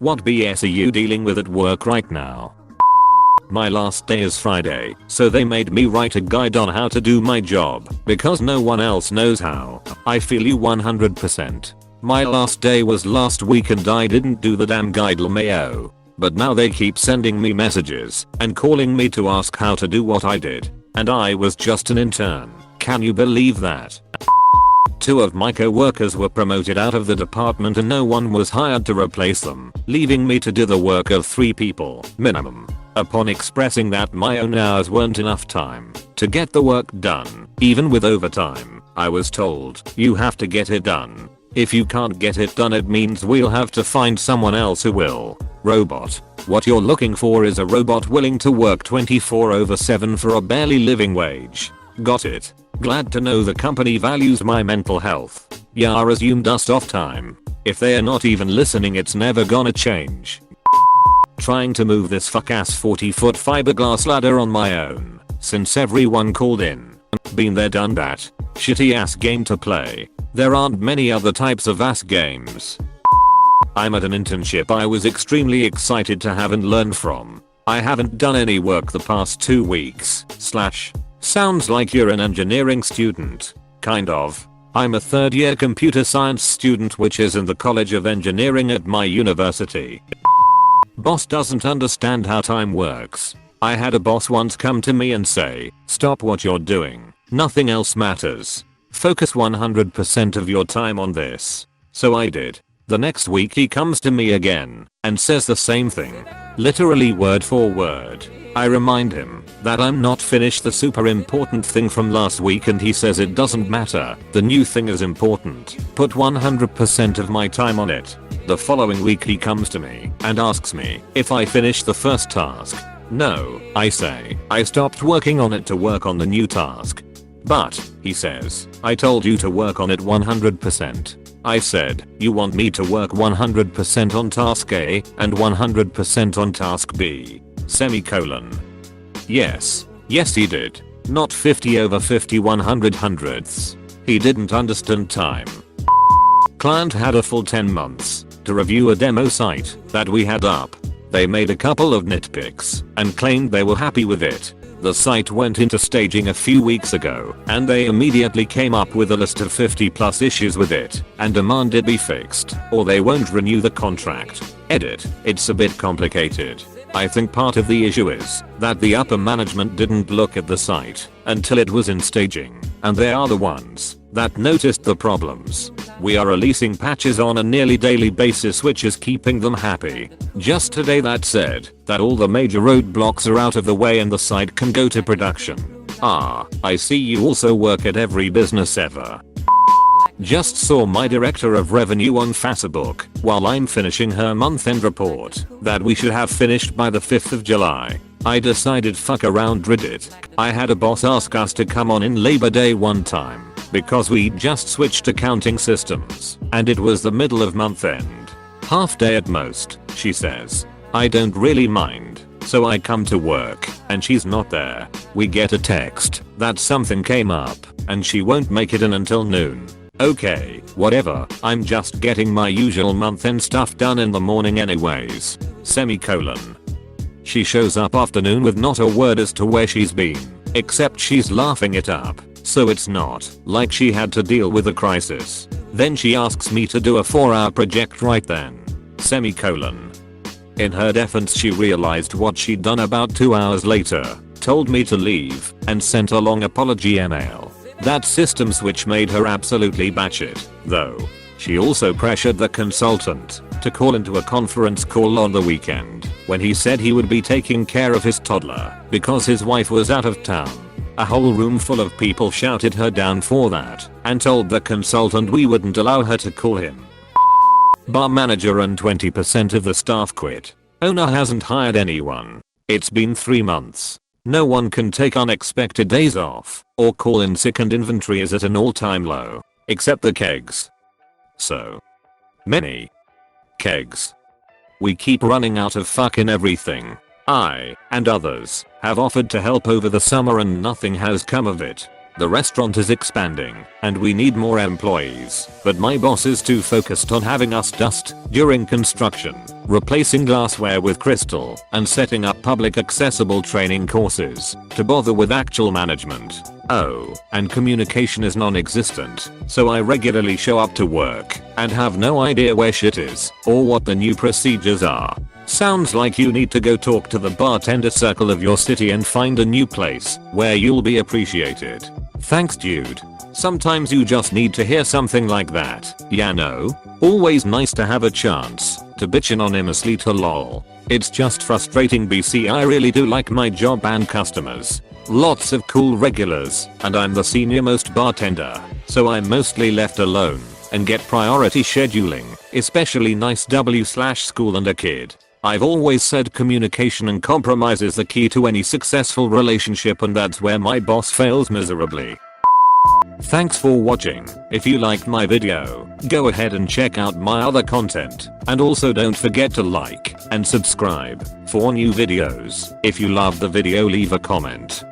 What BS are you dealing with at work right now? My last day is Friday, so they made me write a guide on how to do my job because no one else knows how. I feel you 100%. My last day was last week and I didn't do the damn guide LMAO. But now they keep sending me messages and calling me to ask how to do what I did. And I was just an intern. Can you believe that? 2 of my co-workers were promoted out of the department and no one was hired to replace them, leaving me to do the work of 3 people minimum. Upon expressing that my own hours weren't enough time to get the work done, even with overtime, I was told, you have to get it done. If you can't get it done, it means we'll have to find someone else who will. Robot. What you're looking for is a robot willing to work 24/7 for a barely living wage. Got it. Glad to know the company values my mental health. Yeah, resume dust off time. If they're not even listening, it's never gonna change. Trying to move this fuck-ass 40-foot fiberglass ladder on my own since everyone called in. Been there, done that. Shitty ass game to play. There aren't many other types of ass games. I'm at an internship I was extremely excited to have and learn from. I haven't done any work the past 2 weeks. Sounds like you're an engineering student. Kind of. I'm a 3rd year computer science student which is in the College of Engineering at my university. Boss doesn't understand how time works. I had a boss once come to me and say, stop what you're doing. Nothing else matters. Focus 100% of your time on this. So I did. The next week he comes to me again and says the same thing. Literally word for word. I remind him that I'm not finished the super important thing from last week and he says it doesn't matter. The new thing is important. Put 100% of my time on it. The following week he comes to me and asks me if I finished the first task. No, I say. I stopped working on it to work on the new task. But, he says, I told you to work on it 100%. I said, you want me to work 100% on task A and 100% on task B. Semicolon. Yes he did. Not 50/50 100 hundredths. He didn't understand time. Client had a full 10 months to review a demo site that we had up. They made a couple of nitpicks and claimed they were happy with it. The site went into staging a few weeks ago and they immediately came up with a list of 50+ issues with it and demanded be fixed or they won't renew the contract. Edit. It's a bit complicated. I think part of the issue is that the upper management didn't look at the site until it was in staging and they are the ones that noticed the problems. We are releasing patches on a nearly daily basis which is keeping them happy. Just today that said that all the major roadblocks are out of the way and the site can go to production. Ah, I see you also work at every business ever. Just saw my director of revenue on Facebook while I'm finishing her month-end report that we should have finished by the 5th of July. I decided fuck around Reddit. I had a boss ask us to come on in Labor Day one time because we just switched accounting systems and it was the middle of month end. Half day at most, she says. I don't really mind. So I come to work and she's not there. We get a text that something came up and she won't make it in until noon. Okay, whatever, I'm just getting my usual month-end stuff done in the morning anyways. Semicolon. She shows up afternoon with not a word as to where she's been, except she's laughing it up, so it's not like she had to deal with a crisis. Then she asks me to do a 4-hour project right then. Semicolon. In her defense she realized what she'd done about 2 hours later, told me to leave, and sent a long apology email. That system switch made her absolutely batshit, though. She also pressured the consultant to call into a conference call on the weekend when he said he would be taking care of his toddler because his wife was out of town. A whole room full of people shouted her down for that and told the consultant we wouldn't allow her to call him. Bar manager and 20% of the staff quit. Owner hasn't hired anyone. It's been 3 months. No one can take unexpected days off or call in sick and inventory is at an all-time low, except the kegs. So many kegs. We keep running out of fucking everything. I and others have offered to help over the summer and nothing has come of it. The restaurant is expanding and we need more employees, but my boss is too focused on having us dust during construction, replacing glassware with crystal, and setting up public accessible training courses to bother with actual management. Oh, and communication is non-existent, so I regularly show up to work and have no idea where shit is or what the new procedures are. Sounds like you need to go talk to the bartender circle of your city and find a new place where you'll be appreciated. Thanks dude. Sometimes you just need to hear something like that, ya know? Always nice to have a chance to bitch anonymously to lol. It's just frustrating BC. I really do like my job and customers. Lots of cool regulars, and I'm the senior most bartender, so I'm mostly left alone and get priority scheduling, especially nice W/school and a kid. I've always said communication and compromise is the key to any successful relationship, and that's where my boss fails miserably. Thanks for watching. If you liked my video, go ahead and check out my other content, and also don't forget to like and subscribe for new videos. If you loved the video, leave a comment.